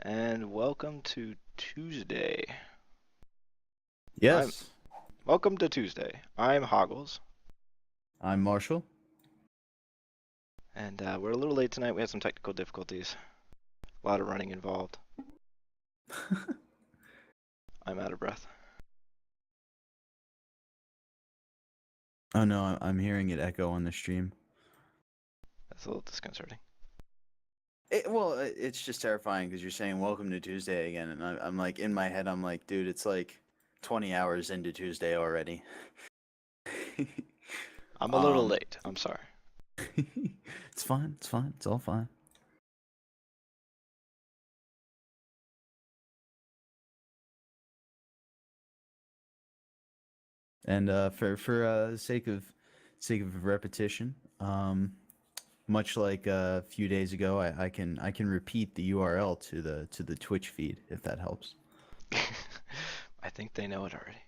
And welcome to Tuesday. I'm Yes, welcome to Tuesday. I'm Hoggles, I'm Marshall. and we're a little late tonight. We had some technical difficulties, a lot of running involved. I'm out of breath. Oh no, I'm hearing it echo on the stream. That's a little disconcerting. It's just terrifying because you're saying welcome to Tuesday again, and I'm like in my head, I'm like, dude, it's like 20 hours into Tuesday already. I'm a little um, late. I'm sorry. it's fine, it's fine, it's all fine. And for sake of repetition, much like a few days ago, I can repeat the URL to the Twitch feed if that helps. I think they know it already.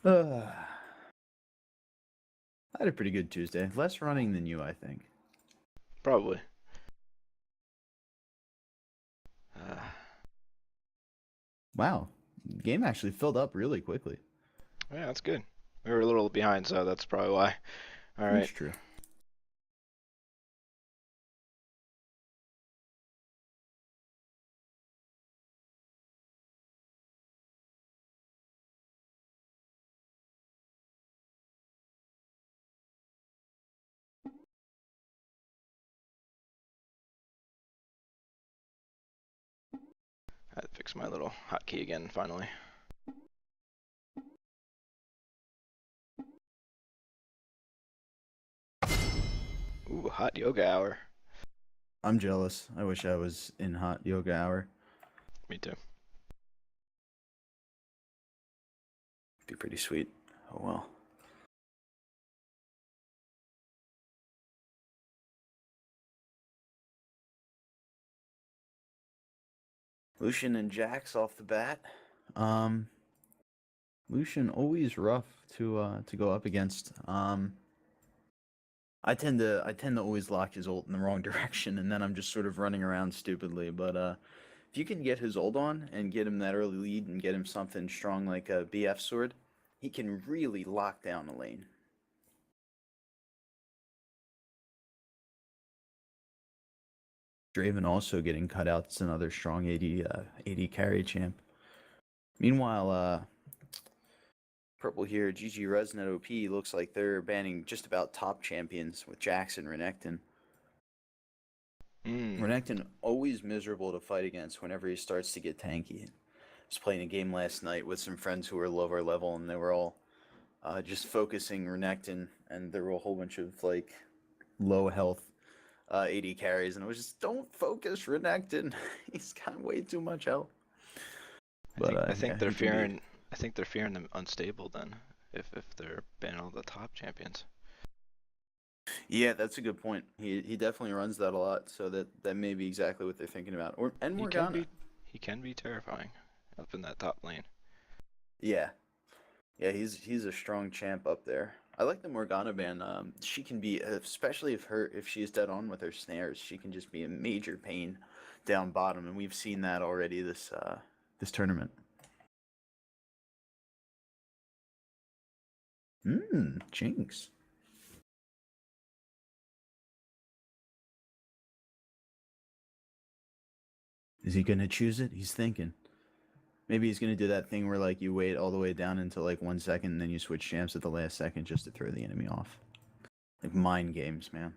uh, I had a pretty good Tuesday. Less running than you, I think. Probably. Uh, Wow, game actually filled up really quickly. yeah, that's good. We were a little behind, so that's probably why. All That's right. true. I had to fix my little hotkey again finally. Ooh, hot yoga hour. I'm jealous. I wish I was in hot yoga hour. Me too. Be pretty sweet. Oh well. Lucian and Jax off the bat. Um, Lucian always rough to go up against. I tend to always lock his ult in the wrong direction, and then I'm just sort of running around stupidly. But if you can get his ult on and get him that early lead and get him something strong like a BF sword, he can really lock down a lane. Draven also getting cut out. It's another strong AD carry champ. Meanwhile, Purple here, GG Resnet OP looks like they're banning just about top champions with Jackson Renekton. Hmm. Renekton always miserable to fight against whenever he starts to get tanky. I was playing a game last night with some friends who were lower level, and they were all just focusing Renekton, and there were a whole bunch of like low health AD carries, and it was just don't focus Renekton. He's got way too much health. I But think I think yeah, they're he can be. fearing I think they're fearing them unstable then, if they're banning all the top champions. Yeah, that's a good point. He definitely runs that a lot, so that may be exactly what they're thinking about. Or and He can Morgana. be he can be terrifying up in that top lane. Yeah, yeah, he's a strong champ up there. I like the Morgana ban. She can be, especially if she's dead on with her snares, she can just be a major pain down bottom, and we've seen that already this tournament. Jinx. Is he gonna choose it? He's thinking. Maybe he's gonna do that thing where like you wait all the way down until like 1 second, and then you switch champs at the last second just to throw the enemy off. Like mind games, man.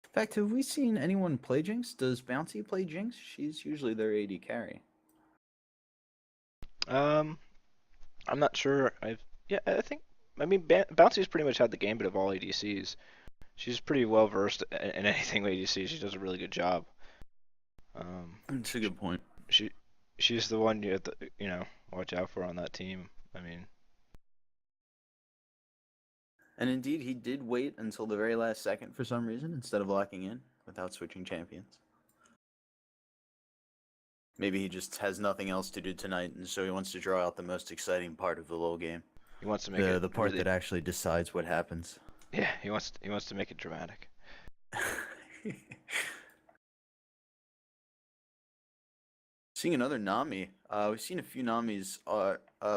In fact, have we seen anyone play Jinx? Does Bounty play Jinx? She's usually their AD carry. Um, I'm not sure. I think I mean Bouncy's pretty much had the gambit of all ADCs. She's pretty well versed in anything ADC. She does a really good job. Um, That's a she, good point. she she's the one you have to watch out for on that team. I mean, And indeed, he did wait until the very last second for some reason instead of locking in without switching champions. Maybe he just has nothing else to do tonight, and so he wants to draw out the most exciting part of the little game. He wants to make The it the part really, that actually decides what happens. yeah. He wants to make it dramatic. Seeing another Nami. We've seen a few Namis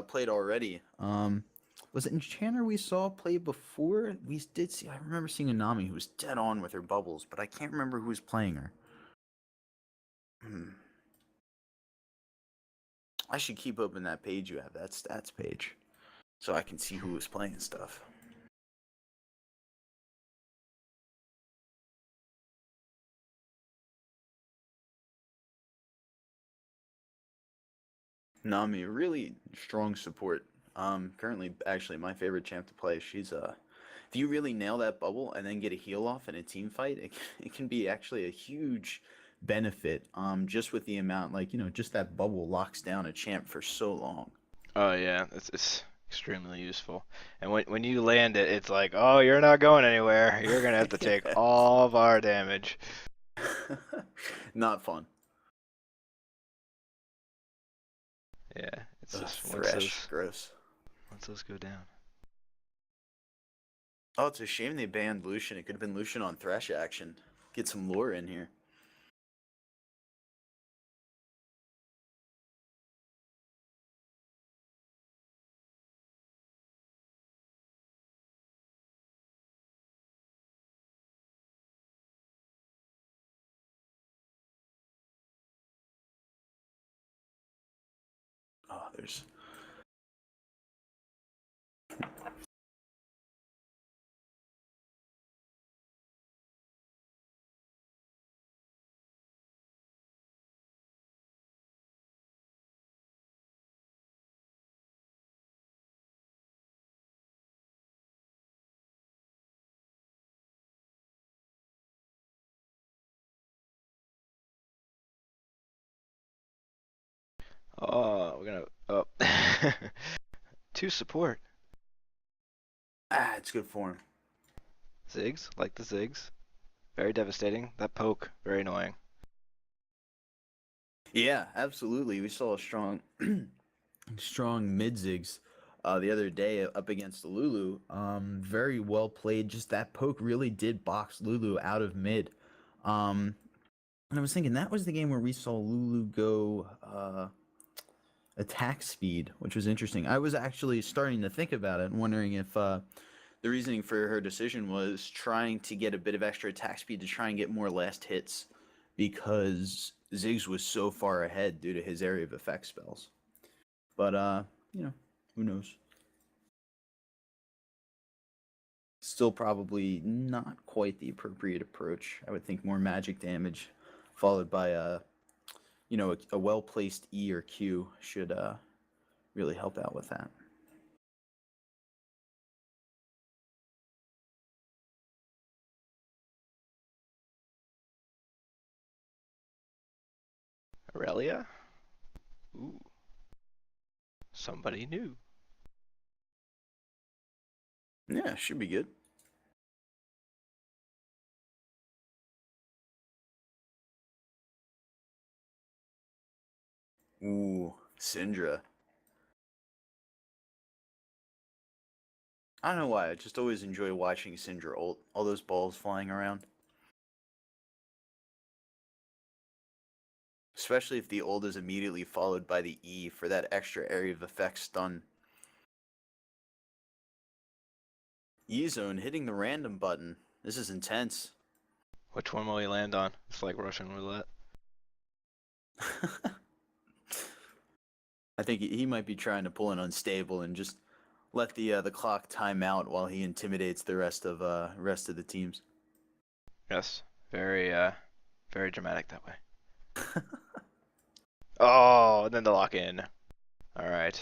played already. Was it Enchanter we saw play before? We did see. I remember seeing a Nami who was dead on with her bubbles, but I can't remember who was playing her. Hmm. I should keep open that page you have, that stats page, so I can see who was playing stuff. Nami, really strong support. Currently, actually, my favorite champ to play. She's if you really nail that bubble and then get a heal off in a team fight, it can be actually a huge benefit. Just with the amount, like just that bubble locks down a champ for so long. Oh yeah, it's extremely useful. And when you land it, it's like, oh, you're not going anywhere. You're gonna have to take Yes. all of our damage. Not fun. Yeah, it's Ugh, just Thresh, gross. once those go down. Oh, it's a shame they banned Lucian. It could have been Lucian on Thresh action. Get some lore in here. Oh, there's. Oh, we're gonna oh two support It's good for him. Ziggs, like the Ziggs, very devastating. That poke, very annoying. Yeah, absolutely. We saw a strong, strong mid zigs the other day up against Lulu. Very well played. Just that poke really did box Lulu out of mid. Um, and I was thinking that was the game where we saw Lulu go attack speed, which was interesting. I was actually starting to think about it and wondering if the reasoning for her decision was trying to get a bit of extra attack speed to try and get more last hits because Ziggs was so far ahead due to his area of effect spells. But you know, who knows? Still probably not quite the appropriate approach. I would think more magic damage followed by a well placed E or Q should really help out with that. Aurelia, ooh, somebody new. Yeah, should be good. Ooh, Syndra. I don't know why. I just always enjoy watching Syndra ult. All those balls flying around. Especially if the ult is immediately followed by the E for that extra area of effect stun. E zone hitting the random button. This is intense. Which one will he land on? It's like Russian roulette. I think he might be trying to pull an unstable and just let the clock time out while he intimidates the rest of the teams. Yes, very very dramatic that way. Oh, and then the lock in. All right.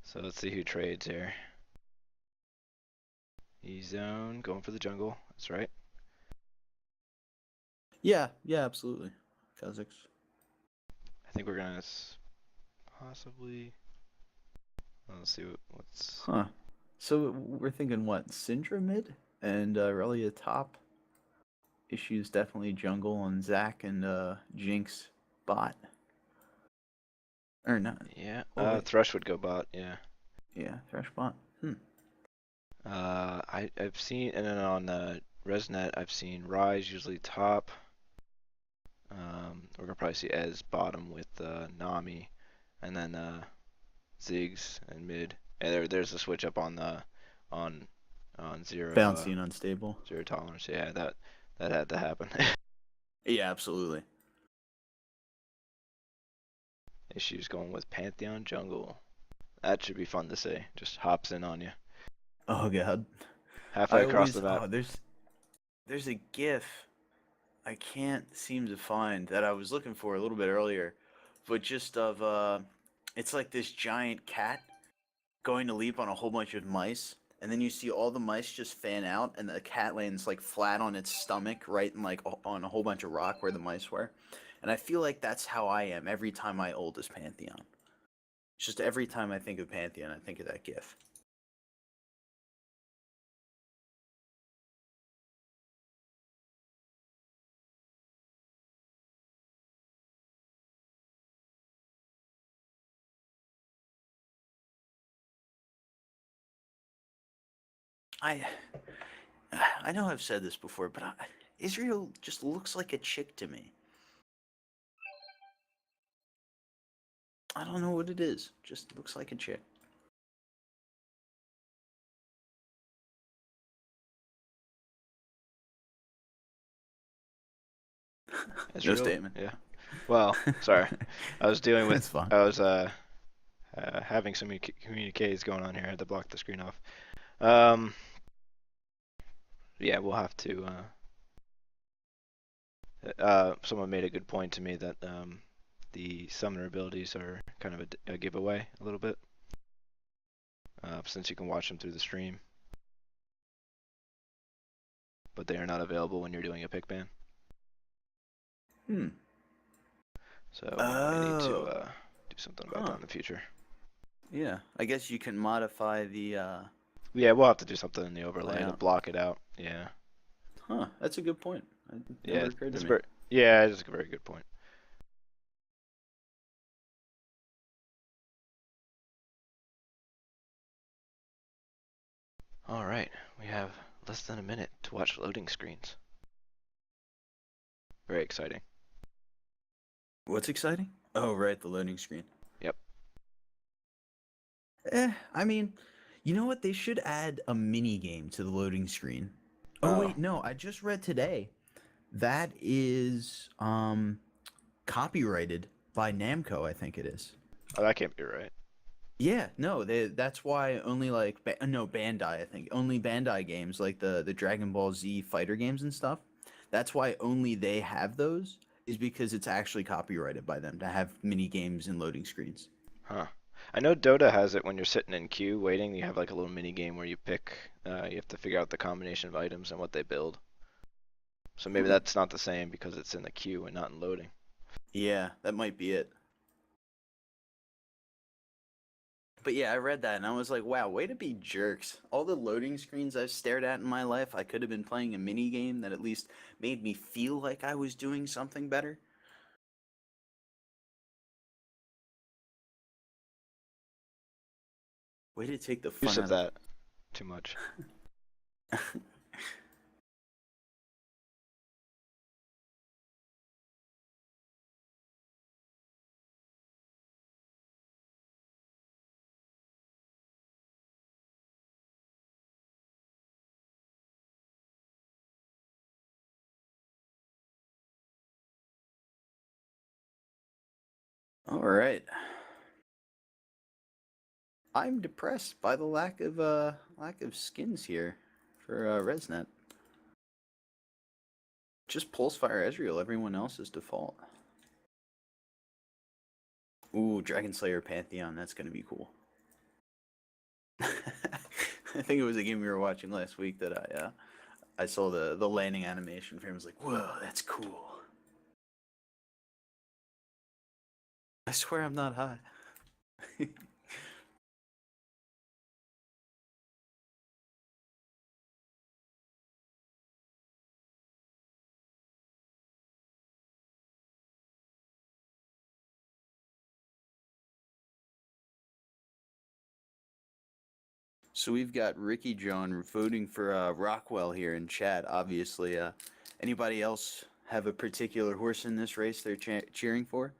So let's see who trades here. E zone going for the jungle. That's right. Yeah, yeah, absolutely. Kazakhs. I think we're gonna possibly. Let's see what's. Huh. So we're thinking what? Syndra mid and Relia top. issues definitely jungle on Zac and Jinx bot. Or not. Yeah. Oh wait. Thresh would go bot. Yeah. Yeah, Thresh bot. I've seen, and then on Resnet I've seen Rise usually top. We're gonna probably see Ez bottom with Nami, and then Ziggs and mid. And there's a switch up on the on on Bouncy and unstable. zero tolerance. Yeah, that had to happen. Yeah, absolutely. Issues going with Pantheon jungle. That should be fun to see. Just hops in on you Oh god. halfway I across the always map. there's a GIF I can't seem to find that I was looking for a little bit earlier, but just of it's like this giant cat going to leap on a whole bunch of mice, and then you see all the mice just fan out, and the cat lands like flat on its stomach, right in like on a whole bunch of rock where the mice were. And I feel like that's how I am every time I ult as Pantheon. It's just every time I think of Pantheon, I think of that GIF. I I know I've said this before, but Israel just looks like a chick to me. I don't know what it is. Just looks like a chick. No Israel. statement. Yeah. Well, sorry. I was dealing with. That's fine. I was having some communiques going on here. I had to block the screen off. Um. Yeah, we'll have to. Someone made a good point to me that the summoner abilities are kind of a giveaway a little bit, since you can watch them through the stream, but they are not available when you're doing a pick ban. Hmm. So we might need to Oh. do something about that Huh. in the future. Yeah. I guess you can modify the Yeah, we'll have to do something in the overlay to layout. block it out. Yeah. Huh. That's a good point. It Yeah, never occurred to it's me. very. Yeah, it's a very good point. All right, we have less than a minute to watch loading screens. Very exciting. What's exciting? Oh, right, the loading screen. Yep. I mean, you know what? They should add a mini game to the loading screen. Oh Oh, wait, no, I just read today that is copyrighted by Namco, I think it is. oh, that can't be right. Yeah, no, that's why only like no Bandai, I think. Only Bandai games like the Dragon Ball Z fighter games and stuff. That's why only they have those is because it's actually copyrighted by them to have mini games and loading screens. Huh. I know Dota has it when you're sitting in queue waiting. You have like a little mini game where you pick. You have to figure out the combination of items and what they build. So maybe Hmm. that's not the same because it's in the queue and not in loading. Yeah, that might be it. But yeah, I read that and I was like, wow, way to be jerks. All the loading screens I've stared at in my life, I could have been playing a mini game that at least made me feel like I was doing something better. Way to take the Use fun of out of that too much. All right. I'm depressed by the lack of skins here for Resnet. Just Pulsefire Ezreal, everyone else is default. Ooh, Dragon Slayer Pantheon, that's gonna be cool. I think it was a game we were watching last week that I saw the landing animation for him. I was like, whoa, that's cool. I swear I'm not high. So we've got Ricky Joan voting for Rockwell here in chat. Obviously, anybody else have a particular horse in this race they're cheering for?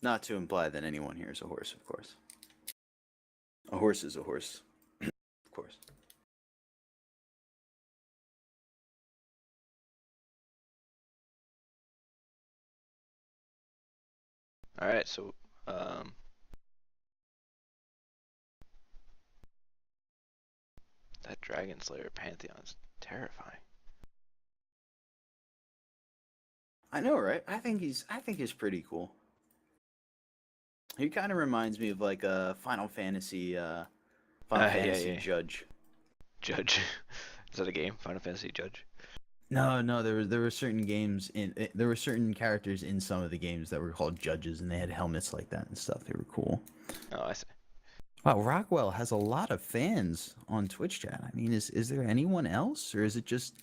Not to imply that anyone here is a horse, of course. A horse is a horse, of course. All right, so um, that Dragon Slayer Pantheon is terrifying. I know, right? I think he's pretty cool. He kind of reminds me of like a Final Fantasy Yeah. Judge. Judge. Is that a game? Final Fantasy Judge? No, there were certain games there were certain characters in some of the games that were called judges, and they had helmets like that and stuff. They were cool. Oh, I see. Wow, Rockwell has a lot of fans on Twitch chat. I mean, is there anyone else, or is it just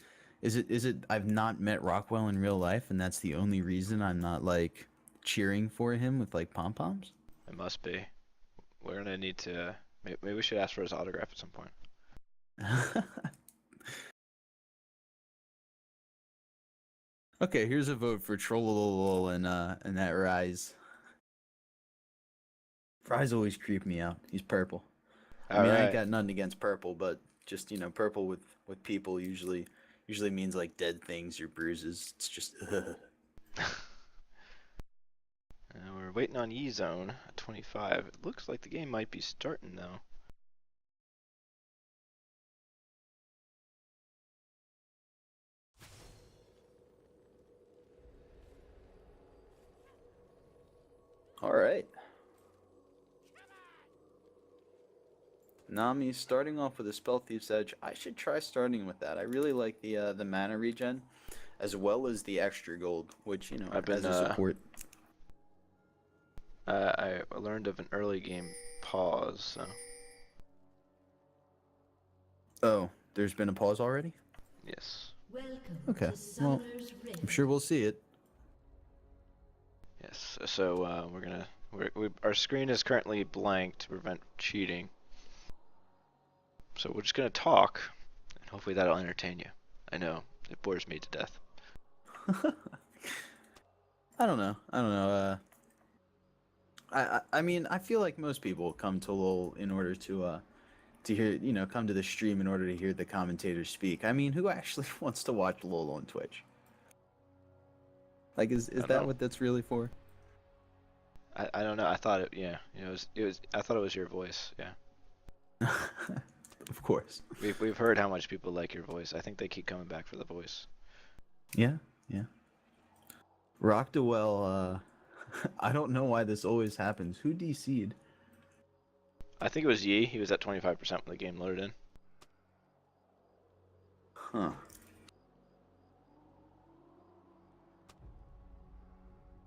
is it I've not met Rockwell in real life, and that's the only reason I'm not like cheering for him with like pom poms? It must be. We're gonna need to. Maybe we should ask for his autograph at some point. Okay, here's a vote for Trollolol and that Rise. Fries always creep me out. He's purple. I mean, I ain't got nothing against purple, but just purple with people usually means like dead things or bruises. It's just. We're waiting on E-Zone at 25. It looks like the game might be starting though. All right. Nami starting off with a Spell Thief's Edge. I should try starting with that. I really like the mana regen, as well as the extra gold, which I've been, as a support. I learned of an early game pause. So. Oh, there's been a pause already? Yes. Okay. Well, I'm sure we'll see it. Yes. So we're gonna. Our screen is currently blank to prevent cheating. So we're just gonna talk, and hopefully that'll entertain you. I know it bores me to death. I don't know. I mean, I feel like most people come to LoL in order to hear, come to the stream in order to hear the commentators speak. I mean, who actually wants to watch LoL on Twitch? Like, is that what that's really for? I don't know. I thought it. Yeah. It was. I thought it was your voice. Yeah. Of course. We've heard how much people like your voice. I think they keep coming back for the voice. Yeah. Rockdewell, I don't know why this always happens. Who DC'd? I think it was Yi. He was at 25% when the game loaded in. Huh.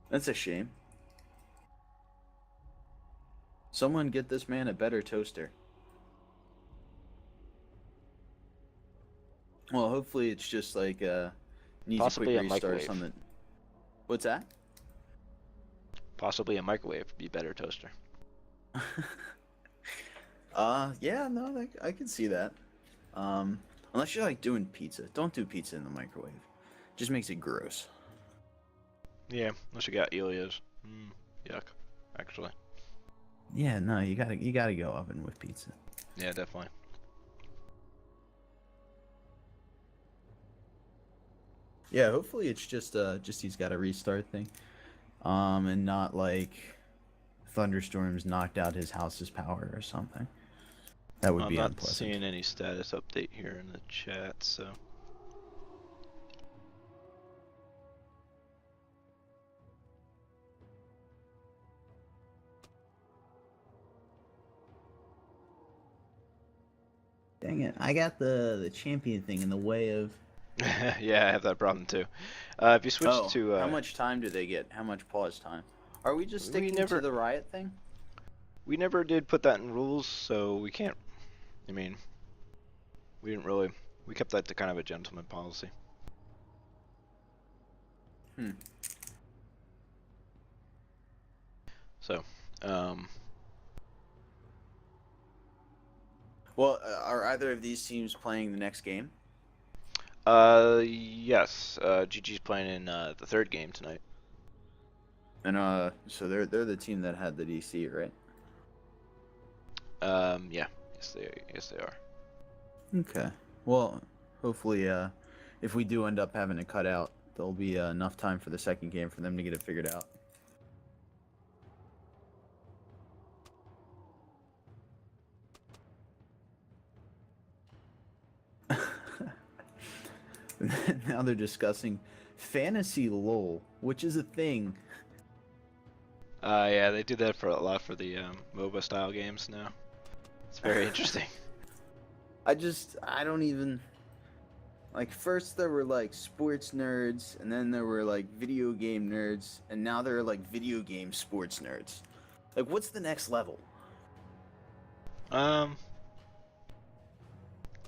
That's a shame. Someone get this man a better toaster. Well, hopefully it's just like needs Possibly a quick a restart or microwave. something. What's that? Possibly a microwave would be better toaster. Yeah, no, I can see that. Unless you're like doing pizza, don't do pizza in the microwave. Just makes it gross. Yeah, unless you got Elias. Yuck, actually. Yeah, no, you gotta go oven with pizza. Yeah, definitely. Yeah, hopefully it's just he's got a restart thing, and not like thunderstorms knocked out his house's power or something. That would be I'm not unpleasant. seeing any status update here in the chat, so. Dang it! I got the champion thing in the way of. Yeah, I have that problem too. If you switch to how much time do they get? How much pause time? Are we just sticking to the riot thing? We never did put that in rules, so we can't. I mean, we didn't really. We kept that to kind of a gentleman policy. So, um, Well, are either of these teams playing the next game? yes, GG's playing in the third game tonight. And so they're the team that had the DC, right? Yeah, yes they are. Okay. Well, hopefully, if we do end up having to cut out, there'll be enough time for the second game for them to get it figured out. Now they're discussing fantasy lol, which is a thing. Yeah, they do that for a lot for the MOBA style games now. It's very interesting. I don't even like. First there were like sports nerds, and then there were like video game nerds, and now there are like video game sports nerds. Like, what's the next level? Um,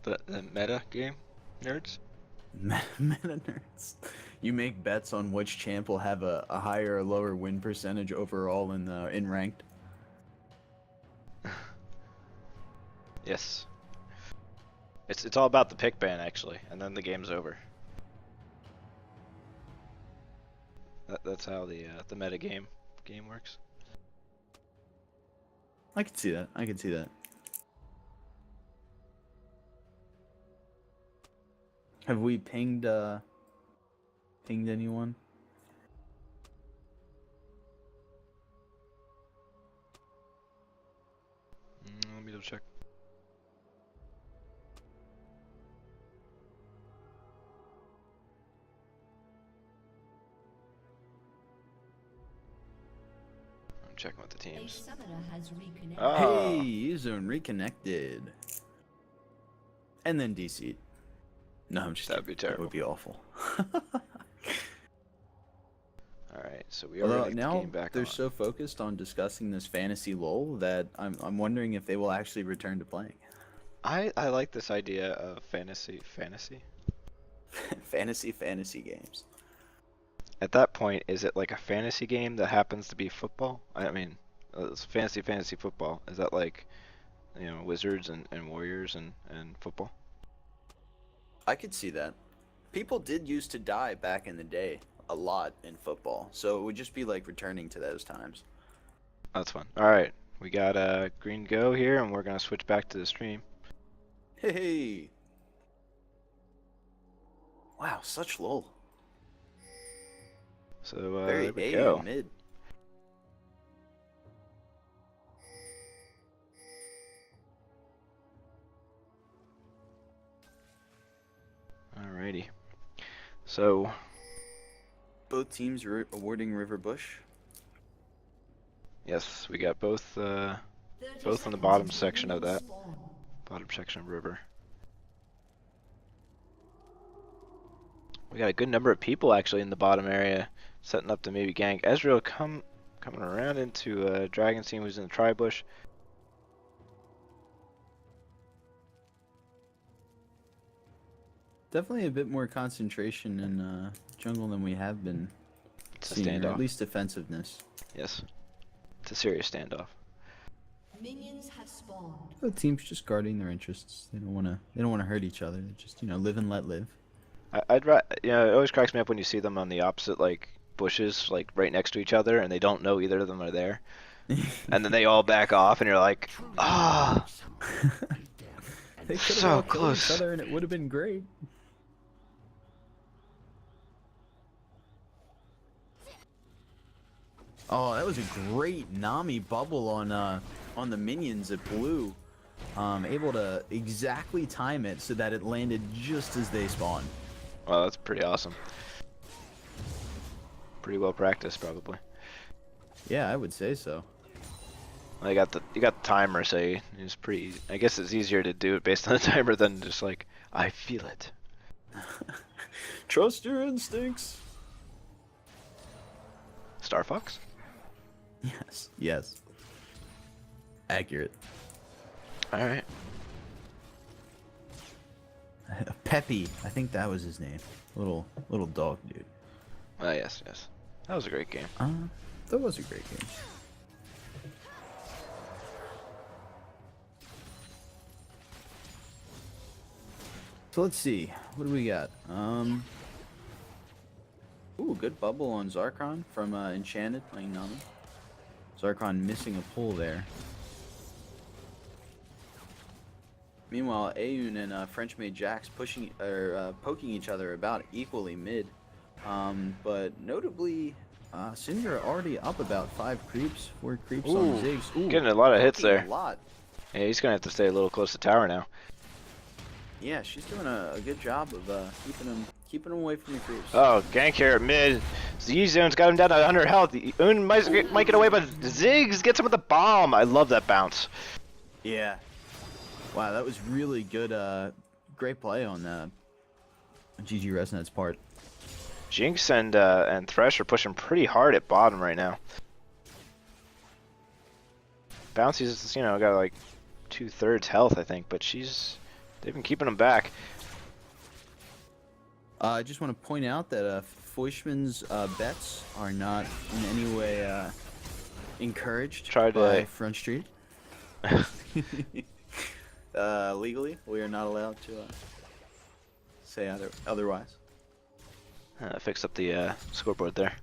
the meta game nerds. Meta nerds. You make bets on which champ will have a higher or lower win percentage overall in ranked. Yes. It's all about the pick ban actually, and then the game's over. That's how the meta game works. I can see that. I can see that. Have we pinged anyone? Let me double check. I'm checking with the teams. Hey, Uzone reconnected. And then DC'd. No, I'm just That'd be kidding. That terrible. would be awful. Alright, so we Although already get the now game back they're on. so focused on discussing this fantasy lol that I'm wondering if they will actually return to playing. I like this idea of fantasy. fantasy games. At that point, is it like a fantasy game that happens to be football? I mean, it's fantasy football. Is that like, wizards and warriors and football? I could see that. People did used to die back in the day a lot in football, so it would just be like returning to those times. That's fun. Alright, we got green go here, and we're gonna switch back to the stream. Hey! Wow, such lol. So Very there we A go. mid. Alrighty. So Both teams are awarding River Bush. yes, we got both in the bottom section of that. Bottom section of river. We got a good number of people actually in the bottom area setting up to maybe gank. Ezreal coming around into Dragon Scene, who's in the tri-bush. Definitely a bit more concentration in jungle than we have been It's a seeing, or standoff. at least defensiveness. Yes. It's a serious standoff. Minions have spawned. The team's just guarding their interests. They don't want to hurt each other. They just live and let live. It always cracks me up when you see them on the opposite like bushes, like right next to each other, and they don't know either of them are there, and then they all back off, and you're like, ah, They could have so all killed close. each other, and it would have been great. Oh, that was a great Nami bubble on the minions at blue. Able to exactly time it so that it landed just as they spawned. Well, that's pretty awesome. Pretty well practiced, probably. Yeah, I would say so. Well, you got the timer, so it's pretty. I guess it's easier to do it based on the timer than just like I feel it. Trust your instincts. Star Fox. Yes, yes. Accurate. All right. Peppy, I think that was his name. Little dog dude. Yes. That was a great game. That was a great game. So let's see. What do we got? Ooh, good bubble on Zarkon from Enchanted playing Nami. Zarkon missing a pull there. Meanwhile, Aeun and French Maid Jax poking each other about equally mid. But notably, Syndra already up about 4 creeps on Ziggs. Ooh, getting a lot of hits poking there. A lot. Yeah, he's gonna have to stay a little close to tower now. Yeah, she's doing a good job of keeping him away from the creeps. Oh, gank here at mid. Z-Zone's got him down to 100 health. Un might get away, but Ziggs gets him with the bomb. I love that bounce. Yeah. Wow, that was really good. Great play on GG Resnet's part. Jinx and Thresh are pushing pretty hard at bottom right now. Bouncy's, got like 2/3 health, I think, but they've been keeping him back. I just want to point out that Feuchtmann's bets are not in any way encouraged by Front Street. Legally, we are not allowed to say otherwise. Fixed up the scoreboard there.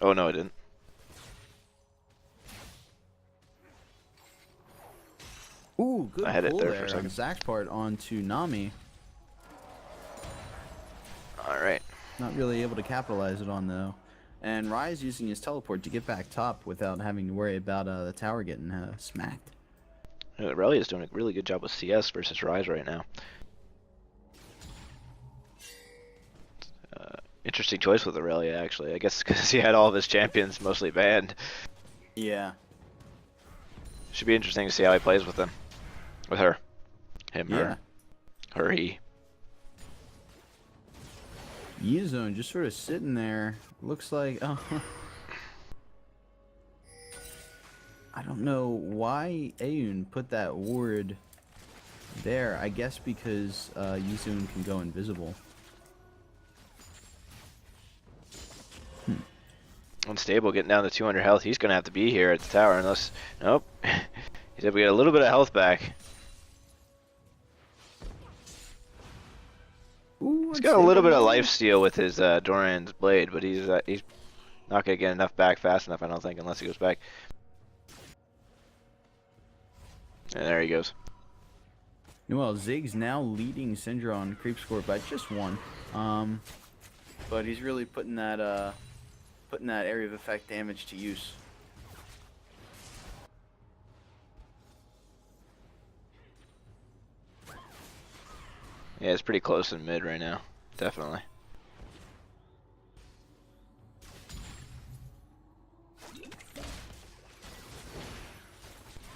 Oh no, I didn't. Ooh, good I had it pull there there for a second. on Zach's part onto Nami. Alright. Not really able to capitalize it on though. And Rise using his teleport to get back top without having to worry about the tower getting smacked. Rally is doing a really good job with CS versus Rise right now. Interesting choice with Aurelia, actually. I guess because he had all of his champions mostly banned. Yeah. Should be interesting to see how he plays with them. With her. Him, Yeah. her, he. Yizone just sort of sitting there. Looks like... I don't know why Aeun put that ward there. I guess because Yizone can go invisible. Unstable, getting down to 200 health. He's going to have to be here at the tower unless... Nope. He's able to get a little bit of health back. Ooh, He's got a little bit of lifesteal with his Doran's blade, but he's not going to get enough back fast enough, I don't think, unless he goes back. And there he goes. Well, Ziggs now leading Syndra on creep score by just 1. But he's really putting that area of effect damage to use. Yeah, it's pretty close in mid right now. Definitely.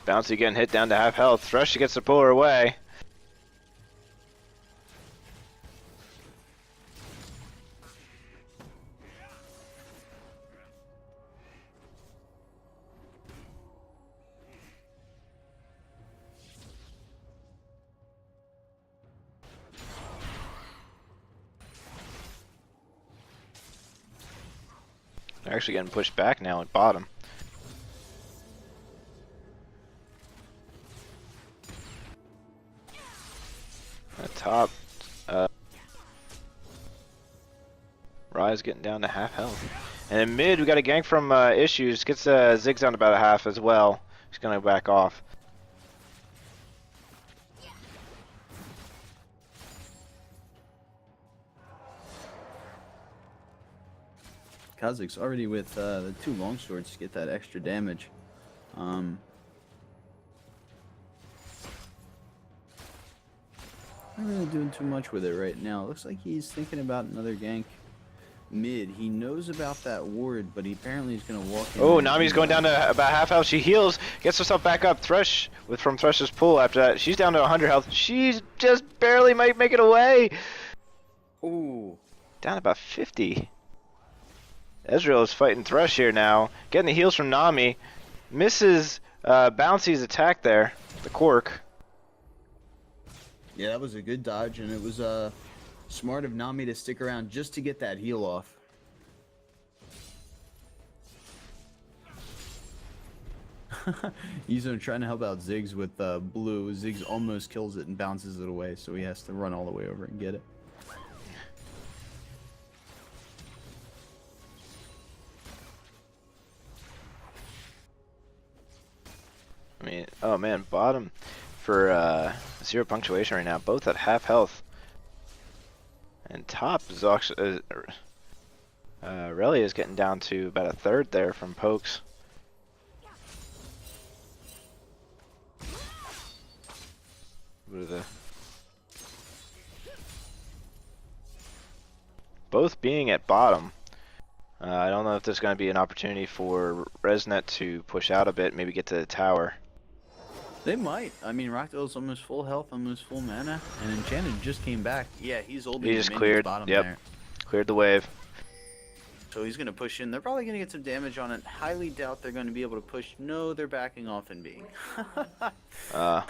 Bouncy getting hit down to half health. Thresh gets to pull her away. They're actually getting pushed back now at bottom. At top, Rise getting down to half health. And in mid, we got a gank from Issues. Gets Ziggs down to about a half as well. He's gonna back off. Kha'Zix's already with the 2 longswords to get that extra damage. Not really doing too much with it right now. Looks like he's thinking about another gank mid. He knows about that ward, but he apparently is going to walk in. Oh, Nami's going down to about half health. She heals, gets herself back up. Thresh from Thresh's pull after that. She's down to 100 health. She's just barely might make it away. Ooh. Down about 50. Ezreal is fighting Thresh here now. Getting the heals from Nami. Misses Bouncy's attack there. The Cork. Yeah, that was a good dodge, and it was smart of Nami to stick around just to get that heal off. Izone trying to help out Ziggs with blue. Ziggs almost kills it and bounces it away, so he has to run all the way over and get it. I mean, oh man, bottom for 0 punctuation right now. Both at half health. And top is actually Relia is getting down to about a third there from pokes. What are the both being at bottom? I don't know if there's going to be an opportunity for Resnet to push out a bit, maybe get to the tower. They might. I mean, Rockdale's almost full health, almost full mana, and Enchanted just came back. Yeah, he's holding He the just minions cleared. bottom Yep, there. cleared the wave. So he's going to push in. They're probably going to get some damage on it. Highly doubt they're going to be able to push. No, they're backing off and being. I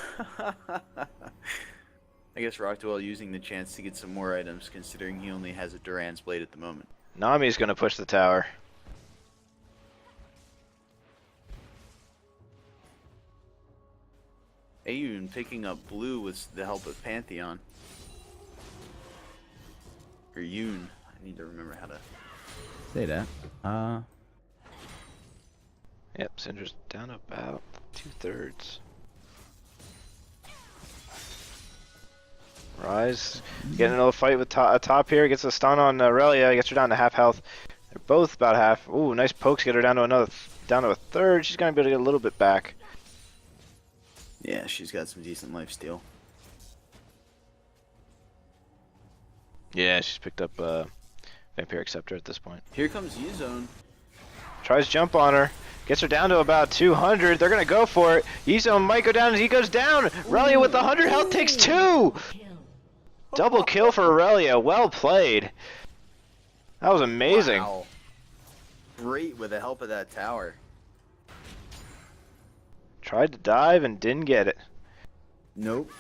guess Rockdale using the chance to get some more items, considering he only has a Duran's Blade at the moment. Nami's going to push the tower. Ayun picking up blue with the help of Pantheon. Or Yoon. I need to remember how to say that. Yep, Syndra's down about 2/3. Rise getting another fight with top here. Gets a stun on Relia. Gets her down to half health. They're both about half. Ooh, nice pokes. Get her down to a third. She's gonna be able to get a little bit back. Yeah, she's got some decent lifesteal. Yeah, she's picked up Vampiric Scepter at this point. Here comes Izone. Tries jump on her. Gets her down to about 200. They're gonna go for it. Izone might go down as he goes down. Relia with 100 health takes 2. Kill. Double kill for Relia. Well played. That was amazing. Wow. Great with the help of that tower. Tried to dive and didn't get it. Nope.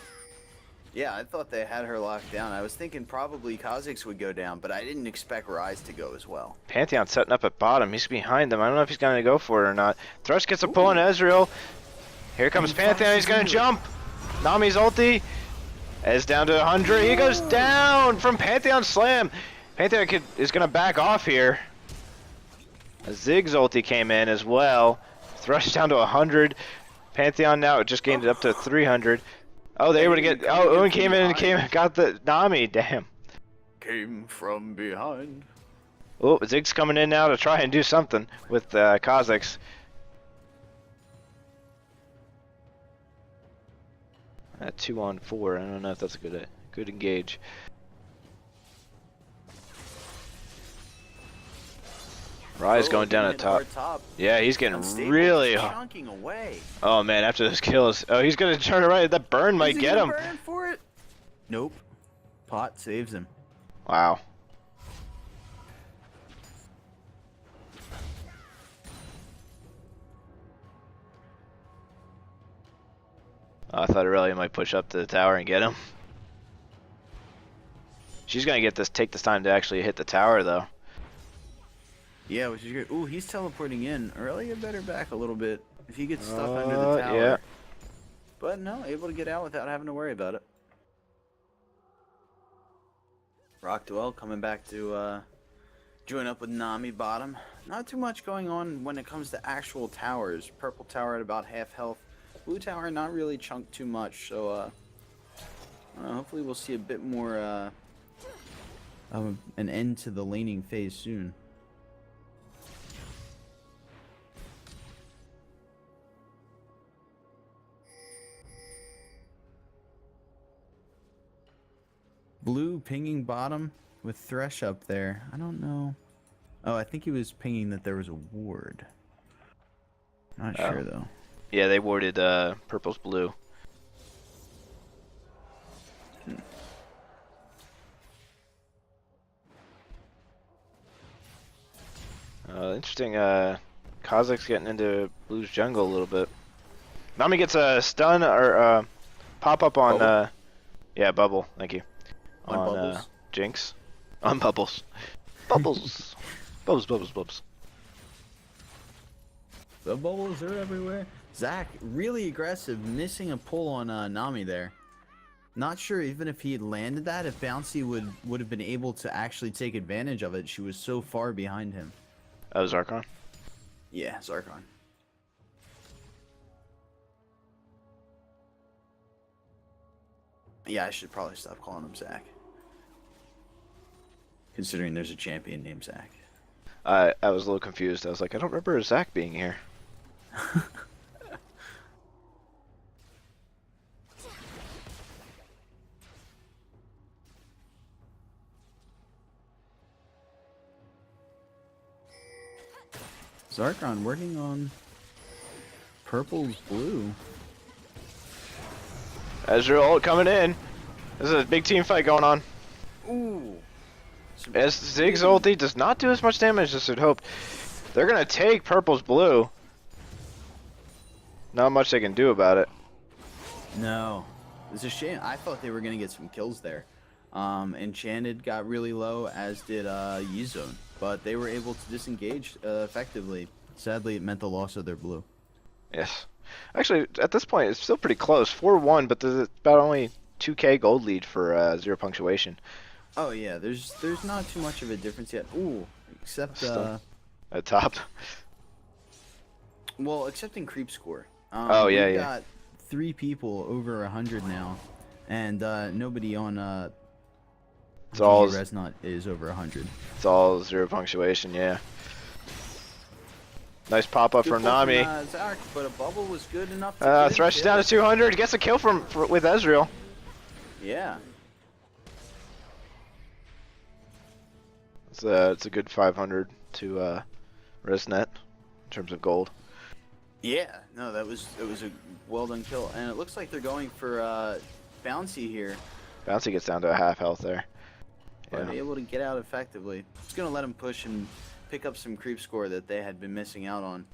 Yeah, I thought they had her locked down. I was thinking probably Kha'Zix would go down, but I didn't expect Rise to go as well. Pantheon setting up at bottom. He's behind them. I don't know if he's going to go for it or not. Thrush gets a pull on Ezreal. Here comes Pantheon. He's going to jump. Nami's ulti. Ez down to 100. He goes down from Pantheon Slam. Pantheon is going to back off here. A Ziggs ulti came in as well. Thrush down to 100. Pantheon now just gained it up to 300. Oh, they were to get. Oh, Owen came in and got the Nami. Damn. Came from behind. Oh, Ziggs coming in now to try and do something with Kha'Zix. At 2-on-4, I don't know if that's a good engage. Rise going down at top. Yeah, he's getting really hard. Chunking away. Oh man, after those kills. Oh, he's gonna turn right. That burn might get him. Burn for it? Nope. Pot saves him. Wow. I thought Aurelia might push up to the tower and get him. She's gonna take this time to actually hit the tower though. Yeah, which is good. Ooh, he's teleporting in. Aurelia better back a little bit if he gets stuck under the tower. Yeah. But no, able to get out without having to worry about it. Rock Duel coming back to join up with Nami bottom. Not too much going on when it comes to actual towers. Purple tower at about half health. Blue tower not really chunked too much, so hopefully we'll see a bit more of an end to the laning phase soon. Blue pinging bottom with Thresh up there. I don't know. Oh, I think he was pinging that there was a ward. Not sure though. Yeah, they warded purple's blue. Interesting. Kha'Zix getting into blue's jungle a little bit. Nami gets a stun or pop up on. Yeah, bubble. Thank you. On Bubbles. Jinx. On bubbles. Bubbles. Bubbles. The bubbles are everywhere. Zach, really aggressive, missing a pull on Nami there. Not sure even if he had landed that, if Bouncy would have been able to actually take advantage of it. She was so far behind him. Oh, Zarkon. Yeah, Zarkon. Yeah, I should probably stop calling him Zach. Considering there's a champion named Zach. I was a little confused. I was like, I don't remember Zach being here. Zarkon working on purple's blue. Ezreal ult coming in. This is a big team fight going on. Ooh. As Ziggs ulti does not do as much damage as I'd hoped. They're gonna take purple's blue. Not much they can do about it. No. It's a shame. I thought they were going to get some kills there. Enchanted got really low, as did Yizone. But they were able to disengage effectively. Sadly, it meant the loss of their blue. Yes. Actually, at this point, it's still pretty close. 4-1, but there's about only 2k gold lead for zero punctuation. Oh, yeah. There's not too much of a difference yet. Ooh. Except... At top. Well, except in creep score. Oh, yeah, we've yeah. got 3 people over 100 now. And nobody on It's all Resnot is over 100. It's all zero punctuation, yeah. Nice pop up from Nami. Zach, but a bubble was good enough to Thresh is down to 200. Gets a kill with Ezreal. Yeah. It's a good 500 to Resnet in terms of gold. Yeah, no, it was a well done kill, and it looks like they're going for Bouncy here, Bouncy gets down to a half health there. but Yeah. able to get out effectively. It's gonna let them push and pick up some creep score that they had been missing out on.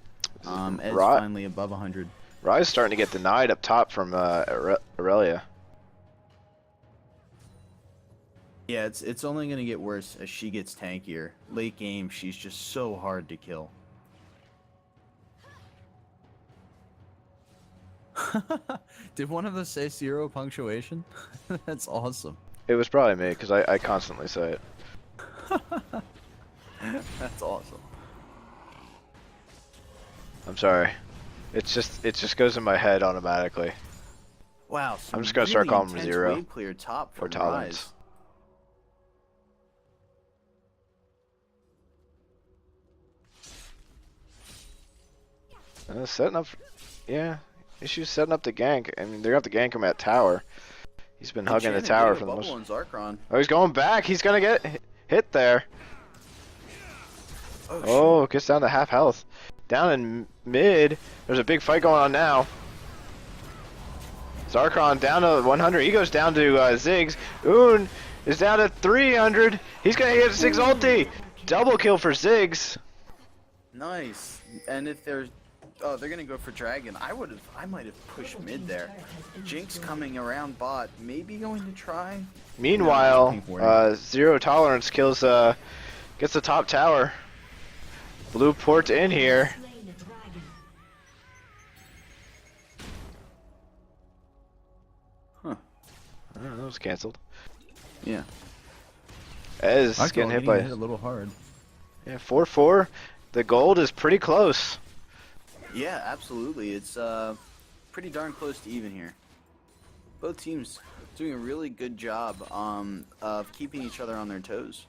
Ed's Right. finally above 100. Rise starting to get denied up top from Aurelia. Yeah, it's only gonna get worse as she gets tankier. Late game, she's just so hard to kill. Did one of us say zero punctuation? That's awesome. It was probably me because I constantly say it. That's awesome. I'm sorry. It just goes in my head automatically. Wow. I'm just gonna start calling him intense zero. wave clear top For from tolerance. Rise. Setting up, yeah. Issues setting up the gank. I mean, they're gonna have to gank him at tower. He's been hugging the tower for the most. Oh, he's going back. He's gonna get hit there. Oh, gets down to half health. Down in mid. There's a big fight going on now. Zarkon down to 100. He goes down to Ziggs. Un is down to 300. He's gonna get Ziggs ulti. Double kill for Ziggs. Nice. And if there's, oh, they're gonna go for Dragon. I might have pushed mid there. Jinx coming around bot, maybe going to try. Meanwhile, Zero Tolerance kills, gets the top tower. Blue port in here. Slain a dragon. Huh. I don't know, it was cancelled. Yeah. Ez I getting hit by a little hard. yeah 4-4. The gold is pretty close. Yeah, absolutely. It's pretty darn close to even here. Both teams doing a really good job of keeping each other on their toes.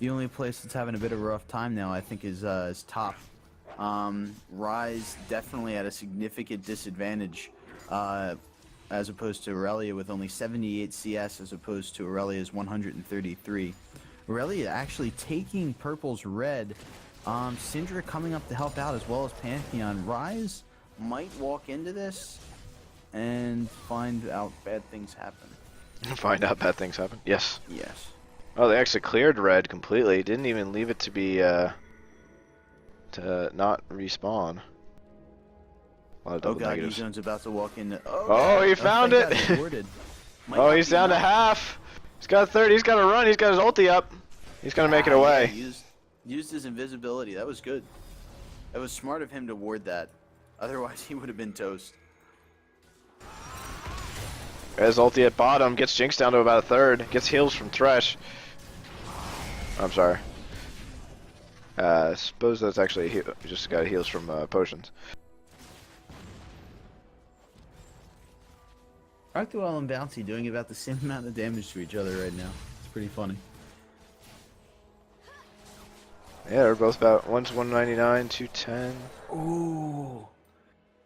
The only place that's having a bit of a rough time now, I think, is top. Rise definitely at a significant disadvantage as opposed to Aurelia with only 78 CS as opposed to Aurelia's 133. Aurelia actually taking Purple's red. Syndra coming up to help out as well as Pantheon. Rise might walk into this and find out bad things happen. Find out bad things happen. Yes. Yes. Oh, they actually cleared red completely. Didn't even leave it to be to not respawn. A lot of Oh double god, negatives. Ezone's about to walk in. Oh, he found thank it! God, he warded. Might Oh, not he's be down to enough. half. He's got 30. He's got to run. He's got his ulti up. He's gonna make it Yeah, away. Used his invisibility. That was good. That was smart of him to ward that. Otherwise, he would have been toast. As ulti at bottom, gets Jinx down to about a third, gets heals from Thresh. I'm sorry. Suppose that's actually just got heals from potions. Arctuel and Bouncy doing about the same amount of damage to each other right now. It's pretty funny. Yeah, they're both about, one's 199, 210. Ooh.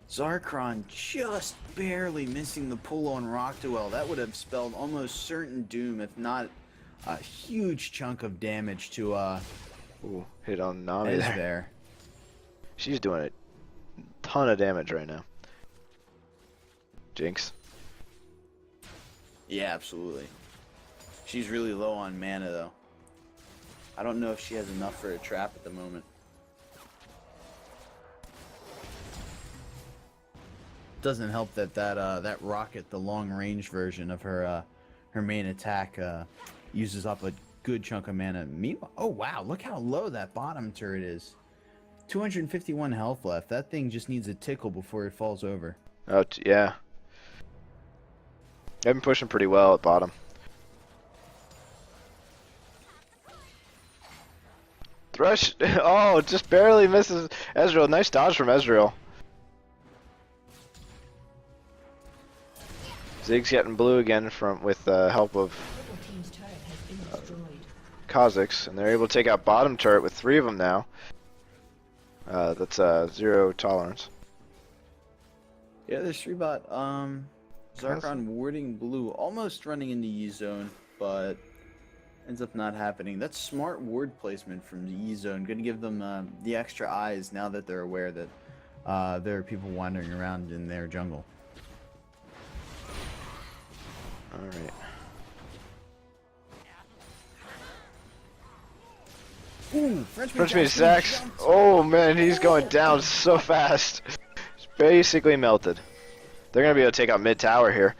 Zarkron just barely missing the pull on Rocktowel. That would have spelled almost certain doom, if not a huge chunk of damage to Ooh, hit on Nami there. She's doing a ton of damage right now. Jinx. Yeah, absolutely. She's really low on mana though. I don't know if she has enough for a trap at the moment. Doesn't help that that rocket, the long range version of her main attack, uses up a good chunk of mana. Meanwhile, oh wow, look how low that bottom turret is. 251 health left. That thing just needs a tickle before it falls over. Oh yeah. They've been pushing pretty well at bottom. Thresh, oh, just barely misses Ezreal. Nice dodge from Ezreal. Zig's getting blue again with help of Kha'Zix, and they're able to take out bottom turret with 3 of them now. That's 0 tolerance. Yeah, there's 3 bot. Zarkon warding blue, almost running into E-Zone, but ends up not happening. That's smart ward placement from the E-Zone. Going to give them the extra eyes now that they're aware that there are people wandering around in their jungle. Alright. Ooh, Frenchman Zax. Oh man, he's going down so fast. He's basically melted. They're going to be able to take out mid tower here.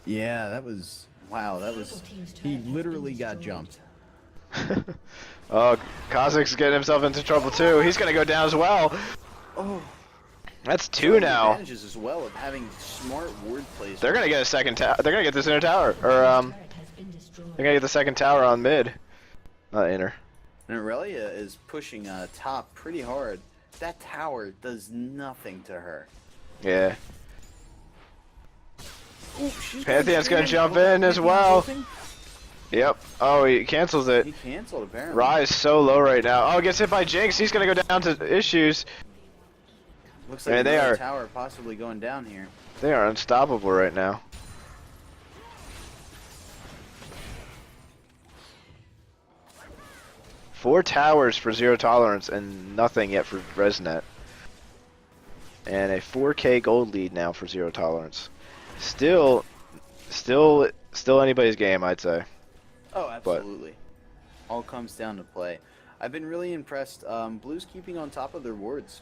Yeah, that was... Wow, that was... He literally got jumped. Oh, Kha'Zix's getting himself into trouble too. He's going to go down as well. Oh. That's 2 now. Advantages as well of having smart word placement. They're going to get a second tower. They're going to get this inner tower. Or, they're going to get the second tower on mid. Not inner. And Aurelia is pushing top pretty hard. That tower does nothing to her. Yeah. Ooh, Pantheon's going to jump in as well. Yep. Oh, he cancels it. He canceled apparently. Rise so low right now. Oh, gets hit by Jinx. He's going to go down to issues. Looks like another tower possibly going down here. They are unstoppable right now. Four towers for 0 tolerance and nothing yet for Resnet. And a 4K gold lead now for 0 tolerance. Still anybody's game, I'd say. Oh, absolutely. All comes down to play. I've been really impressed. Blue's keeping on top of their wards.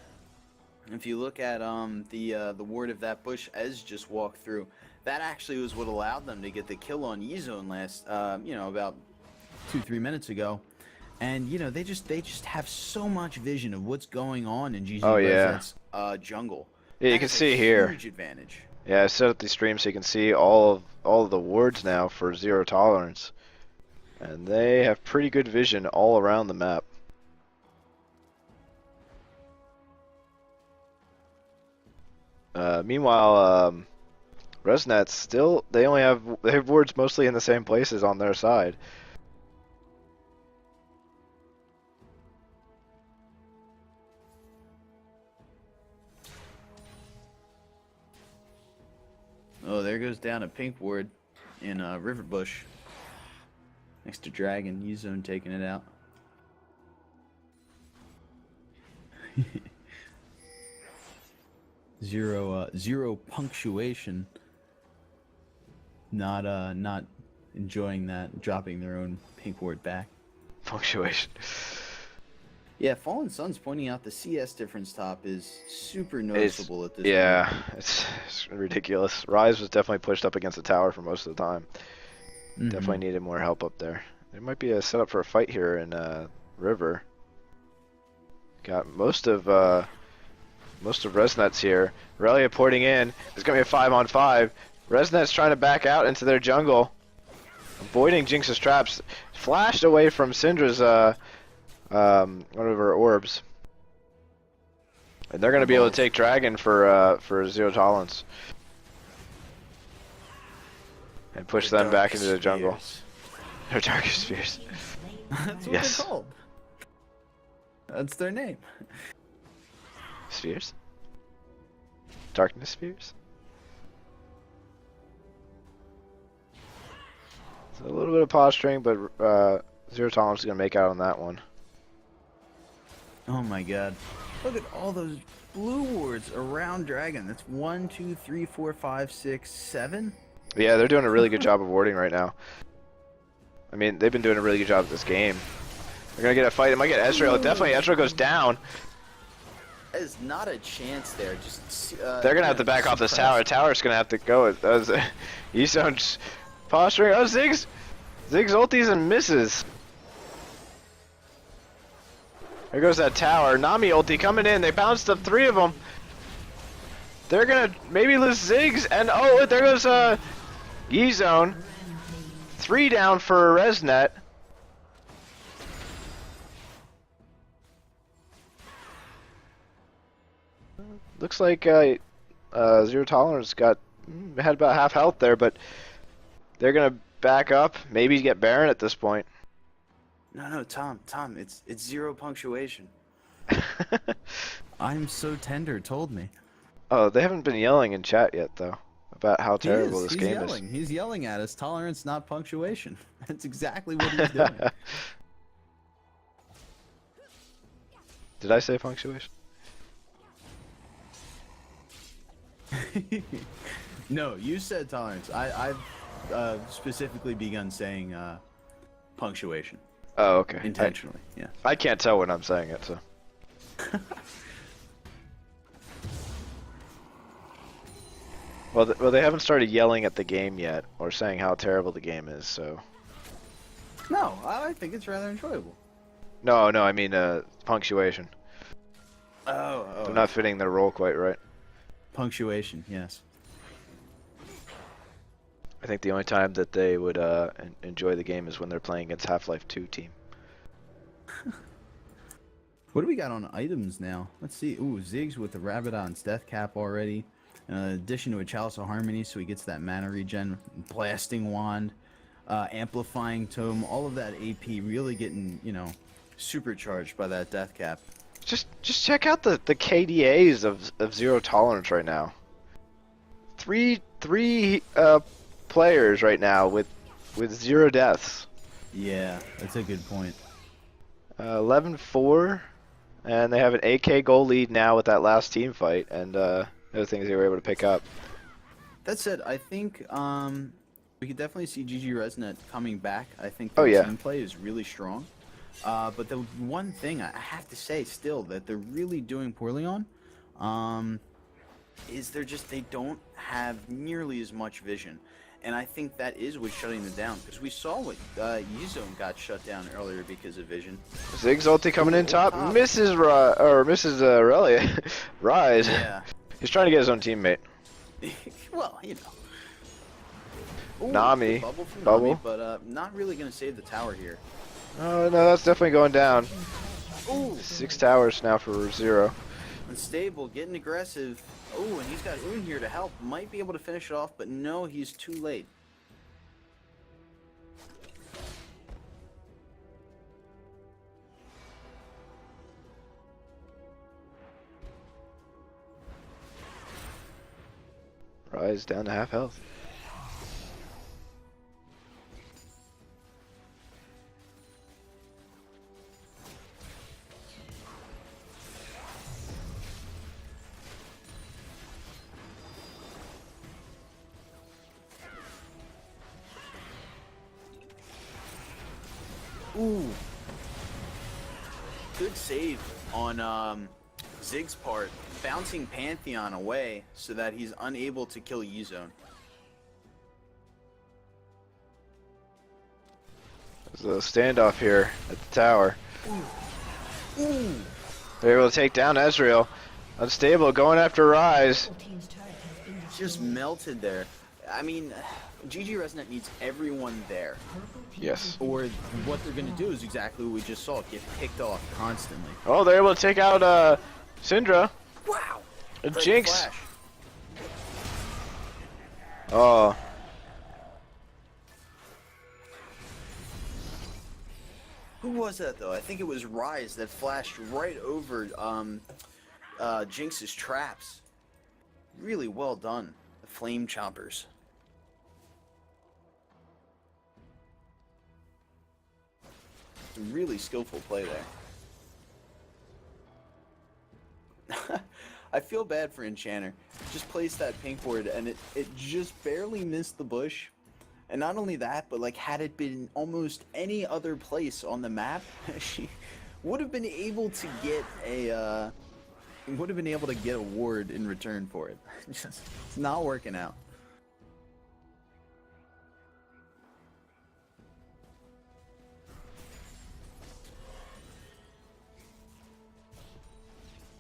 If you look at the ward of that bush Ez just walked through, that actually was what allowed them to get the kill on E-Zone last, about 2-3 minutes ago. And they just have so much vision of what's going on in GGOP's jungle. Yeah, you can see here. Huge advantage. Yeah, I set up the stream so you can see all of the wards now for 0 tolerance, and they have pretty good vision all around the map. Meanwhile, Resnet's still they have wards mostly in the same places on their side. Oh, there goes down a pink ward in Riverbush. Next to Dragon, U-Zone taking it out. Zero punctuation. Not enjoying that, dropping their own pink ward back. Punctuation. Yeah, Fallen Sun's pointing out the CS difference top is super noticeable at this point. Yeah, it's ridiculous. Rise was definitely pushed up against the tower for most of the time. Definitely needed more help up there. There might be a setup for a fight here in River. Got most of Resnet's here. Relia porting in. It's gonna be a 5-on-5. Resnet's trying to back out into their jungle, avoiding Jinx's traps. Flashed away from Syndra's one of her orbs, and they're gonna be able to take Dragon for zero tolerance and push them back into the jungle. Their darkest fears. That's what Yes. they're called. That's their name. Spheres? Darkness spheres? So a little bit of posturing, but zero tolerance is gonna make out on that one. Oh my god. Look at all those blue wards around Dragon. That's 1, 2, 3, 4, 5, 6, 7. Yeah, they're doing a really good job of warding right now. I mean, they've been doing a really good job this game. They're gonna get a fight. It might get Ezreal. Definitely, Ezreal goes down. There's not a chance there. Just They're gonna have to back off this tower. Tower's gonna have to go. Yiso's posturing. Oh, Ziggs ultis and misses. There goes that tower. Nami ulti coming in. They bounced up 3 of them. They're gonna maybe lose Ziggs, and oh, there goes Yizone. 3 down for Resnet. Looks like zero tolerance had about half health there, but they're gonna back up. Maybe get Baron at this point. No, Tom, it's 0 punctuation. I'm so tender told me. Oh, they haven't been yelling in chat yet though about how terrible this He's game yelling. is. He's yelling at us. Tolerance, not punctuation. That's exactly what he's doing. Did I say punctuation? No, you said tolerance. I've specifically begun saying punctuation. Oh, okay. Intentionally, yeah. I can't tell when I'm saying it, so. Well, they haven't started yelling at the game yet, or saying how terrible the game is, so. No, I think it's rather enjoyable. No, I mean punctuation. Oh. They're not fitting their role quite right. Punctuation, yes. I think the only time that they would enjoy the game is when they're playing against Half-Life 2 team. What do we got on items now? Let's see. Ooh, Ziggs with the Rabadon's Death Cap already. In addition to a Chalice of Harmony, so he gets that mana regen. Blasting Wand, Amplifying Tome, all of that AP really getting, supercharged by that Death Cap. Just check out the KDAs of zero tolerance right now. Three players right now with 0 deaths. Yeah, that's a good point. 11-4, and they have an 8k goal lead now with that last team fight, and other things they were able to pick up. That said, I think we could definitely see GG Resnet coming back. I think Oh, their yeah. team play is really strong. But the one thing I have to say still that they're really doing poorly on is they don't have nearly as much vision. And I think that is what's shutting them down, because we saw what Yizone got shut down earlier because of vision. Ziggs ulti coming in top, misses Relia. Rise. Yeah. He's trying to get his own teammate. Well, Ooh, Nami. the bubble from Bubble. Nami, but not really going to save the tower here. Oh no, that's definitely going down. Ooh. 6 towers now for 0. Unstable, getting aggressive. Oh, and he's got Un here to help. Might be able to finish it off, but no, he's too late. Rise down to half health. Ooh. Good save on Zig's part, bouncing Pantheon away so that he's unable to kill Yizone. There's a standoff here at the tower. Ooh. They're able to take down Ezreal. Unstable, going after Rise. Purple team's turret has been Just destroyed. melted there. I mean, GG Resnet needs everyone there. Purple team's Yes. Or what they're going to do is exactly what we just saw, get picked off constantly. Oh, they're able to take out Syndra. Wow! And Great Jinx. flash. Oh. Who was that though? I think it was Rise that flashed right over Jinx's traps. Really well done. The Flame Chompers. Some really skillful play there. I feel bad for Enchanter. Just placed that pink ward and it just barely missed the bush. And not only that, but like had it been almost any other place on the map, she would have been able to get a ward in return for it. Just it's not working out.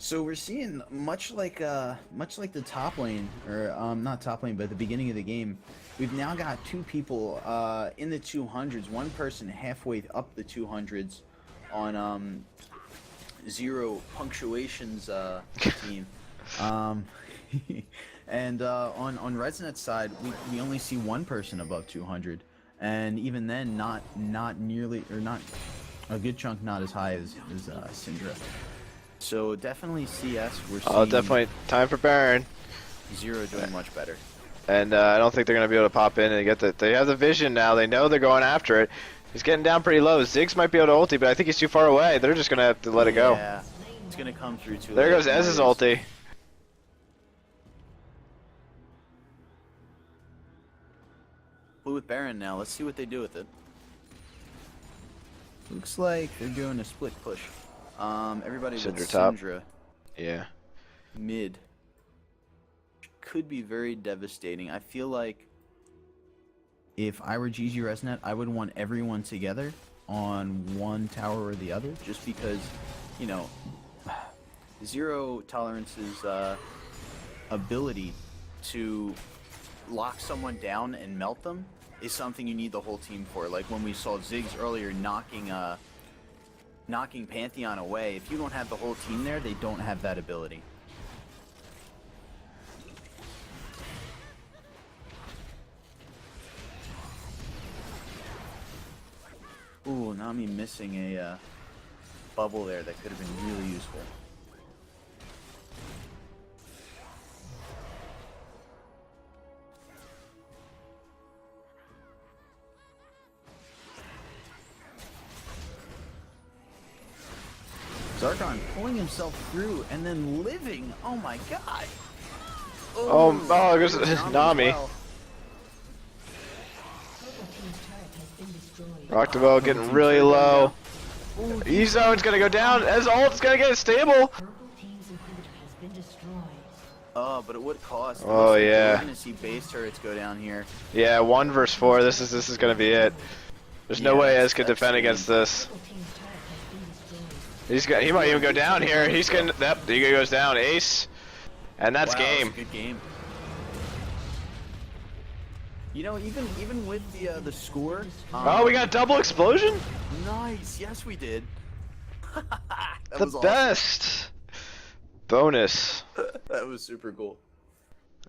So we're seeing much like the top lane, or not top lane, but the beginning of the game, we've now got two people in the 200s, one person halfway up the 200s on Zero Punctuation's team. And on Resnet's side, we only see one person above 200, and even then not nearly, or not a good chunk, not as high as Syndra. So definitely CS, we're seeing Definitely time for Baron. Zero doing much better. And I don't think they're going to be able to pop in and get the... They have the vision now. They know they're going after it. He's getting down pretty low. Ziggs might be able to ulti, but I think he's too far away. They're just going to have to let it go. Yeah, it's going to come through too There late. goes Ez's ulti. Blue with Baron now. Let's see what they do with it. Looks like they're doing a split push. Everybody with Syndra top. Syndra Yeah. mid. Could be very devastating. I feel like if I were GG Resnet, I would want everyone together on one tower or the other, just because, you know, Zero Tolerance's ability to lock someone down and melt them is something you need the whole team for. Like when we saw Ziggs earlier knocking Pantheon away, if you don't have the whole team there, they don't have that ability. Ooh, Nami missing a bubble there that could have been really useful. Zarkon pulling himself through and then living. Oh my god. There's Nami. Purple team's turret has been destroyed. Octavelle getting really low. E-Zone's going to go down. Ez ult's going to get stable. Purple team's inhibitor has been destroyed. Oh, but at what cost? Oh, yeah. We're gonna see base turrets go down here. Yeah, 1 versus 4. This is going to be it. There's no Yeah, way that's- Ez could that's defend the- against this. Purple team's turret has been destroyed. He might even go down here. He's going to... Yep, he goes down. Ace. And that's Wow, game. That's a good game. You know, even with the score. Oh, we got a double explosion? Nice. Yes, we did. That The was awesome. best. Bonus. That was super cool.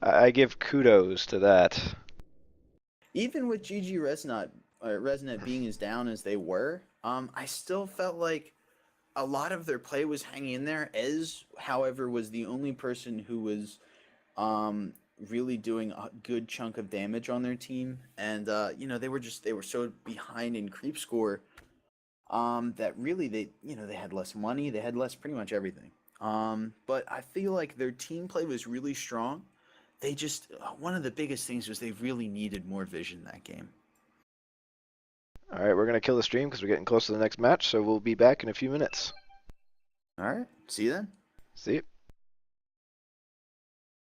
I give kudos to that. Even with GG Resnet being as down as they were, I still felt like a lot of their play was hanging in there. Ez, however, was the only person who was really doing a good chunk of damage on their team, and you know, they were so behind in creep score that really they had less money, they had less pretty much everything. But I feel like their team play was really strong. They just one of the biggest things was they really needed more vision that game. All right, we're going to kill the stream because we're getting close to the next match, so we'll be back in a few minutes. All right, see you then. See you.